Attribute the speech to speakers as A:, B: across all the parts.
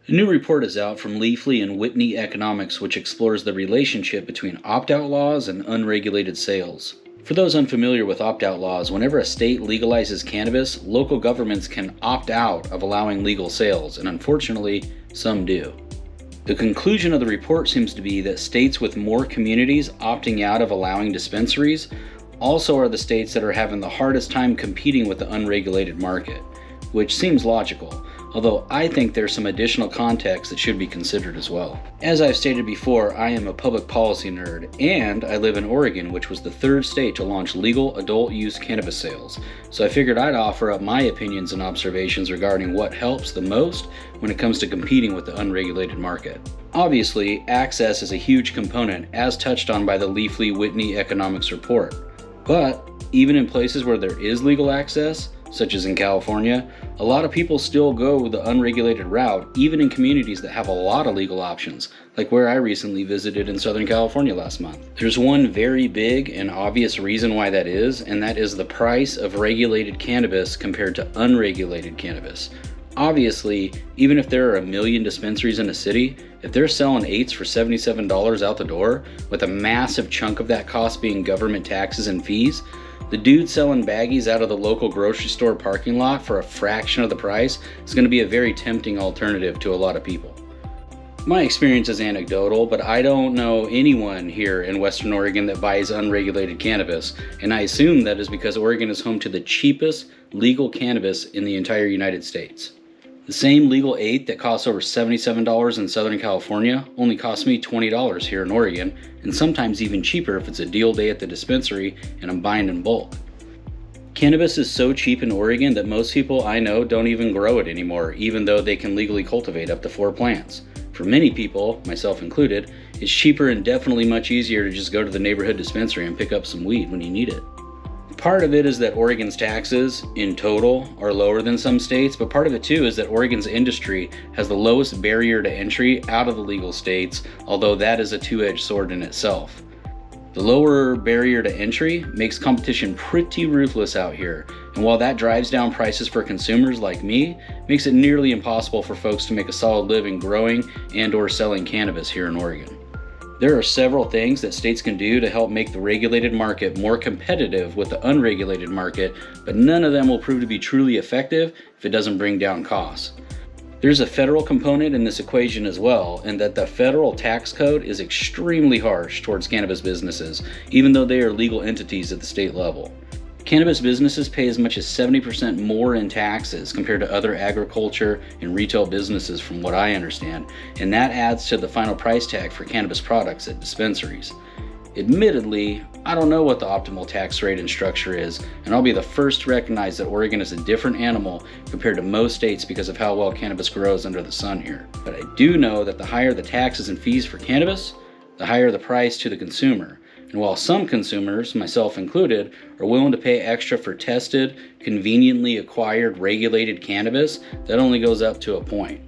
A: A new report is out from Leafly and Whitney Economics, which explores the relationship between opt-out laws and unregulated sales. For those unfamiliar with opt-out laws, whenever a state legalizes cannabis, local governments can opt out of allowing legal sales, and unfortunately, some do. The conclusion of the report seems to be that states with more communities opting out of allowing dispensaries also are the states that are having the hardest time competing with the unregulated market, which seems logical, although I think there's some additional context that should be considered as well. As I've stated before, I am a public policy nerd, and I live in Oregon, which was the third state to launch legal adult use cannabis sales, so I figured I'd offer up my opinions and observations regarding what helps the most when it comes to competing with the unregulated market. Obviously, access is a huge component, as touched on by the Leafly Whitney Economics report. But even in places where there is legal access, such as in California, a lot of people still go the unregulated route, even in communities that have a lot of legal options, like where I recently visited in Southern California last month. There's one very big and obvious reason why that is, and that is the price of regulated cannabis compared to unregulated cannabis. Obviously, even if there are 1 million dispensaries in a city, if they're selling eights for $77 out the door, with a massive chunk of that cost being government taxes and fees, the dude selling baggies out of the local grocery store parking lot for a fraction of the price is going to be a very tempting alternative to a lot of people. My experience is anecdotal, but I don't know anyone here in Western Oregon that buys unregulated cannabis, and I assume that is because Oregon is home to the cheapest legal cannabis in the entire United States. The same legal eighth that costs over $77 in Southern California only costs me $20 here in Oregon, and sometimes even cheaper if it's a deal day at the dispensary and I'm buying in bulk. Cannabis is so cheap in Oregon that most people I know don't even grow it anymore, even though they can legally cultivate up to 4 plants. For many people, myself included, it's cheaper and definitely much easier to just go to the neighborhood dispensary and pick up some weed when you need it. Part of it is that Oregon's taxes, in total, are lower than some states, but part of it too is that Oregon's industry has the lowest barrier to entry out of the legal states, although that is a two-edged sword in itself. The lower barrier to entry makes competition pretty ruthless out here, and while that drives down prices for consumers like me, makes it nearly impossible for folks to make a solid living growing and/or selling cannabis here in Oregon. There are several things that states can do to help make the regulated market more competitive with the unregulated market, but none of them will prove to be truly effective if it doesn't bring down costs. There's a federal component in this equation as well, and that the federal tax code is extremely harsh towards cannabis businesses, even though they are legal entities at the state level. Cannabis businesses pay as much as 70% more in taxes compared to other agriculture and retail businesses from what I understand, and that adds to the final price tag for cannabis products at dispensaries. Admittedly, I don't know what the optimal tax rate and structure is, and I'll be the first to recognize that Oregon is a different animal compared to most states because of how well cannabis grows under the sun here. But I do know that the higher the taxes and fees for cannabis, the higher the price to the consumer. And while some consumers, myself included, are willing to pay extra for tested, conveniently acquired, regulated cannabis, that only goes up to a point.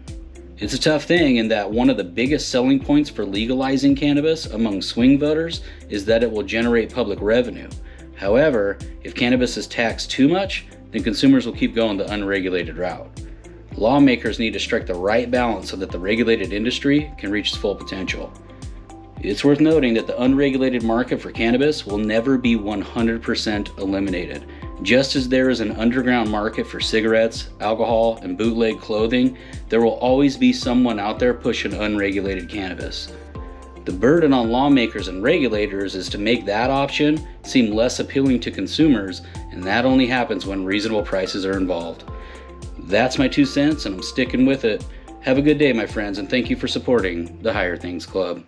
A: It's a tough thing in that one of the biggest selling points for legalizing cannabis among swing voters is that it will generate public revenue. However, if cannabis is taxed too much, then consumers will keep going the unregulated route. Lawmakers need to strike the right balance so that the regulated industry can reach its full potential. It's worth noting that the unregulated market for cannabis will never be 100% eliminated. Just as there is an underground market for cigarettes, alcohol, and bootleg clothing, there will always be someone out there pushing unregulated cannabis. The burden on lawmakers and regulators is to make that option seem less appealing to consumers, and that only happens when reasonable prices are involved. That's my 2 cents, and I'm sticking with it. Have a good day, my friends, and thank you for supporting the Higher Things Club.